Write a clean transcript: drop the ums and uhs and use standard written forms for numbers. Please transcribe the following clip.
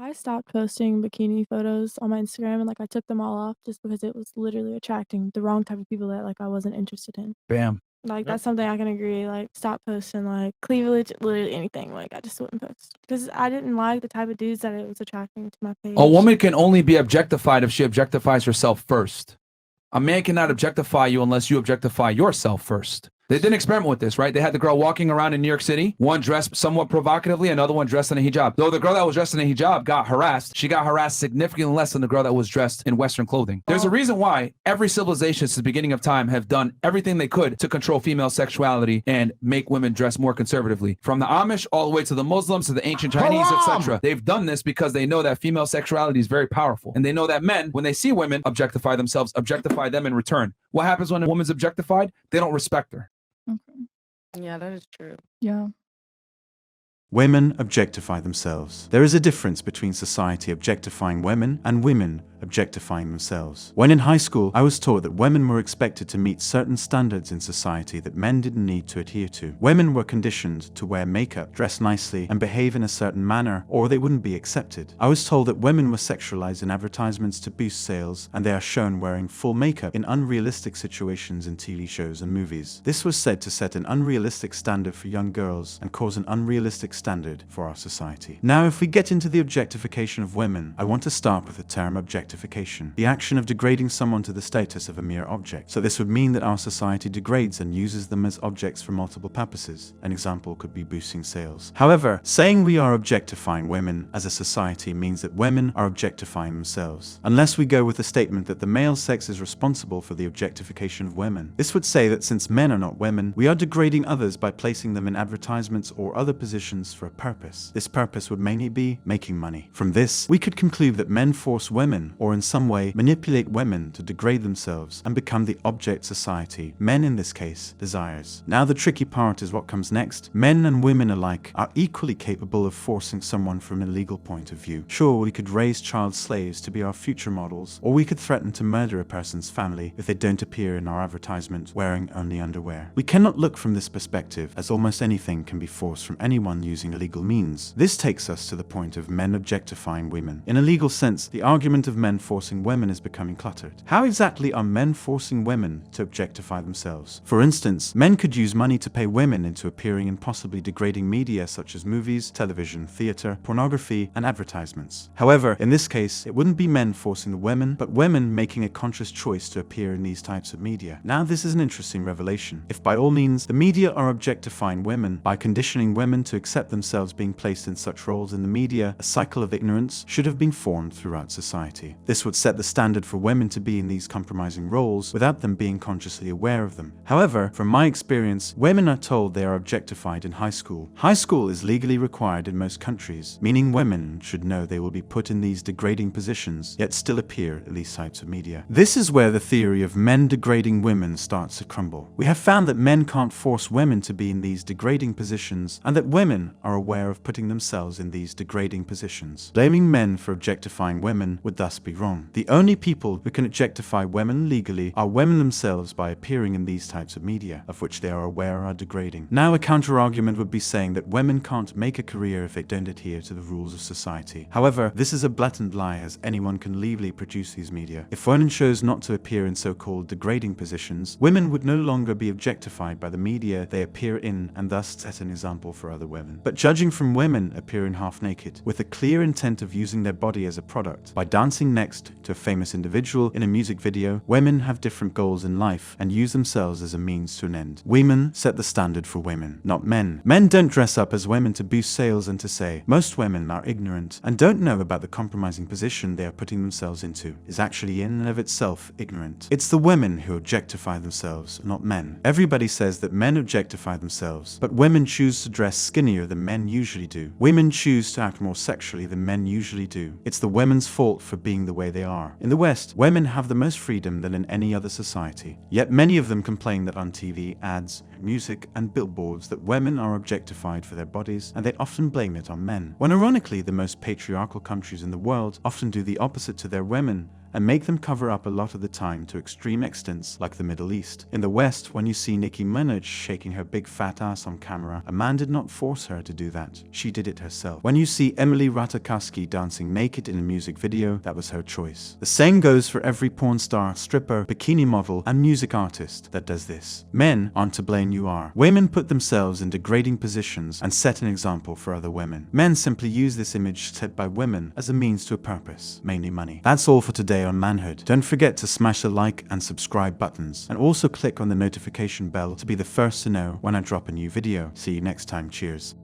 I stopped posting bikini photos on my Instagram and, I took them all off just because it was literally attracting the wrong type of people that, I wasn't interested in. Bam. That's something I can agree, stop posting, cleavage, literally anything, I just wouldn't post because I didn't like the type of dudes that it was attracting to my A page. woman can only be objectified if she objectifies herself first. A man cannot objectify you unless you objectify yourself first. They did an experiment with this, right? They had the girl walking around in New York City, one dressed somewhat provocatively, another one dressed in a hijab. Though the girl that was dressed in a hijab got harassed, she got harassed significantly less than the girl that was dressed in Western clothing. There's a reason why every civilization since the beginning of time have done everything they could to control female sexuality and make women dress more conservatively. From the Amish all the way to the Muslims to the ancient Chinese, etc. They've done this because they know that female sexuality is very powerful. And they know that men, when they see women objectify themselves, objectify them in return. What happens when a woman's objectified? They don't respect her. Okay. Yeah, that is true. Yeah. Women objectify themselves. There is a difference between society objectifying women and women objectifying themselves. When in high school, I was taught that women were expected to meet certain standards in society that men didn't need to adhere to. Women were conditioned to wear makeup, dress nicely, and behave in a certain manner, or they wouldn't be accepted. I was told that women were sexualized in advertisements to boost sales, and they are shown wearing full makeup in unrealistic situations in TV shows and movies. This was said to set an unrealistic standard for young girls and cause an unrealistic standard for our society. Now, if we get into the objectification of women, I want to start with the term objectification. The action of degrading someone to the status of a mere object. So this would mean that our society degrades and uses them as objects for multiple purposes. An example could be boosting sales. However, saying we are objectifying women as a society means that women are objectifying themselves. Unless we go with the statement that the male sex is responsible for the objectification of women. This would say that since men are not women, we are degrading others by placing them in advertisements or other positions for a purpose. This purpose would mainly be making money. From this, we could conclude that men force women or in some way manipulate women to degrade themselves and become the object society, men in this case, desires. Now the tricky part is what comes next. Men and women alike are equally capable of forcing someone from a legal point of view. Sure, we could raise child slaves to be our future models, or we could threaten to murder a person's family if they don't appear in our advertisement wearing only underwear. We cannot look from this perspective, as almost anything can be forced from anyone using illegal means. This takes us to the point of men objectifying women. In a legal sense, the argument of men forcing women is becoming cluttered. How exactly are men forcing women to objectify themselves? For instance, men could use money to pay women into appearing in possibly degrading media such as movies, television, theater, pornography, and advertisements. However, in this case, it wouldn't be men forcing the women, but women making a conscious choice to appear in these types of media. Now this is an interesting revelation. If by all means the media are objectifying women by conditioning women to accept themselves being placed in such roles in the media, a cycle of ignorance should have been formed throughout society. This would set the standard for women to be in these compromising roles without them being consciously aware of them. However, from my experience, women are told they are objectified in high school. High school is legally required in most countries, meaning women should know they will be put in these degrading positions, yet still appear in these types of media. This is where the theory of men degrading women starts to crumble. We have found that men can't force women to be in these degrading positions, and that women are aware of putting themselves in these degrading positions. Blaming men for objectifying women would thus be wrong. The only people who can objectify women legally are women themselves by appearing in these types of media, of which they are aware are degrading. Now a counter-argument would be saying that women can't make a career if they don't adhere to the rules of society. However, this is a blatant lie, as anyone can legally produce these media. If women chose not to appear in so-called degrading positions, women would no longer be objectified by the media they appear in and thus set an example for other women. But judging from women appearing half-naked, with a clear intent of using their body as a product, by dancing next to a famous individual in a music video, women have different goals in life and use themselves as a means to an end. Women set the standard for women, not men. Men don't dress up as women to boost sales and to say most women are ignorant and don't know about the compromising position they are putting themselves into is actually in and of itself ignorant. It's the women who objectify themselves, not men. Everybody says that men objectify themselves, but women choose to dress skinnier than men usually do. Women choose to act more sexually than men usually do. It's the women's fault for being the way they are. In the West, women have the most freedom than in any other society. Yet many of them complain that on TV, ads, music, and billboards that women are objectified for their bodies, and they often blame it on men. When ironically, the most patriarchal countries in the world often do the opposite to their women and make them cover up a lot of the time to extreme extents like the Middle East. In the West, when you see Nicki Minaj shaking her big fat ass on camera, a man did not force her to do that. She did it herself. When you see Emily Ratajkowski dancing naked in a music video, that was her choice. The same goes for every porn star, stripper, bikini model, and music artist that does this. Men aren't to blame, you are. Women put themselves in degrading positions and set an example for other women. Men simply use this image set by women as a means to a purpose, mainly money. That's all for today on Manhood. Don't forget to smash the like and subscribe buttons, and also click on the notification bell to be the first to know when I drop a new video. See you next time. Cheers.